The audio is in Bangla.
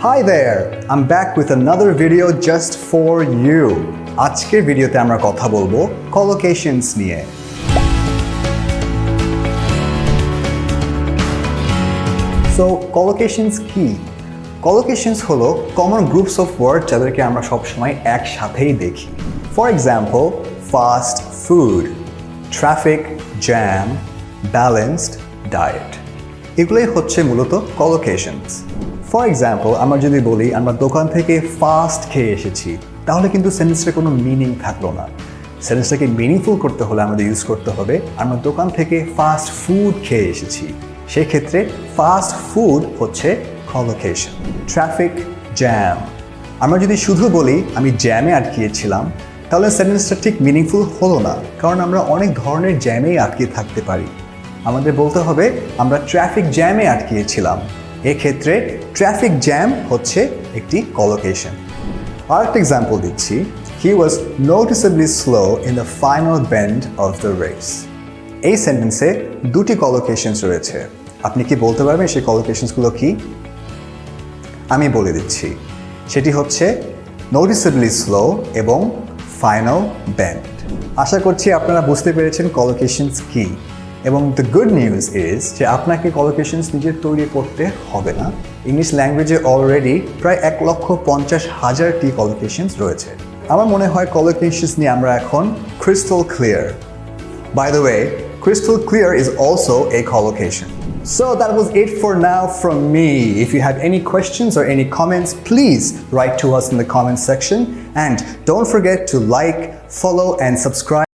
Hi there! I'm back with another video just for you. আজকের ভিডিওতে আমরা কথা বলবো collocations নিয়ে। So collocations কি? Collocations হলো common groups of words যাদেরকে আমরা সবসময় একসাথেই দেখি। For example, fast food, traffic jam, balanced diet. এগুলোই হচ্ছে মূলত collocations. For example, আমরা যদি বলি আমরা দোকান থেকে ফাস্ট খেয়ে এসেছি, তাহলে কিন্তু সেন্টেন্সের কোনো মিনিং থাকলো না। সেন্টেন্সটাকে মিনিংফুল করতে হলে আমাদের ইউজ করতে হবে আমরা দোকান থেকে ফাস্ট ফুড খেয়ে এসেছি। সেক্ষেত্রে ফাস্ট ফুড হচ্ছে collocation. ট্রাফিক জ্যাম, আমরা যদি শুধু বলি আমি জ্যামে আটকিয়েছিলাম, তাহলে সেন্টেন্সটা ঠিক মিনিংফুল হলো না, কারণ আমরা অনেক ধরনের জ্যামেই আটকে থাকতে পারি। আমাদের বলতে হবে আমরা ট্রাফিক জ্যামে আটকিয়েছিলাম। এক্ষেত্রে ট্রাফিক জ্যাম হচ্ছে একটি collocation. আরেকটা এক্সাম্পল দিচ্ছি, he was noticeably slow in the final bend of the race. এই সেন্টেন্সে দুটি collocations রয়েছে। আপনি কি বলতে পারবেন সেই collocations-গুলো কি? আমি বলে দিচ্ছি, সেটি হচ্ছে noticeably slow এবং final bend. আশা করছি আপনারা বুঝতে পেরেছেন collocations কি। এবং দ্য গুড নিউজ ইজ যে আপনাকে collocations নিজে তৈরি করতে হবে না। ইংলিশ ল্যাঙ্গুয়েজে অলরেডি প্রায় 1,50,000টি collocations রয়েছে। আমার মনে হয় collocations নিয়ে আমরা এখন crystal clear. By the way, crystal clear is also a collocation. So that was it for now from me. If you have any questions or any comments, please write to us in the comment section. And don't forget to like, follow, and subscribe.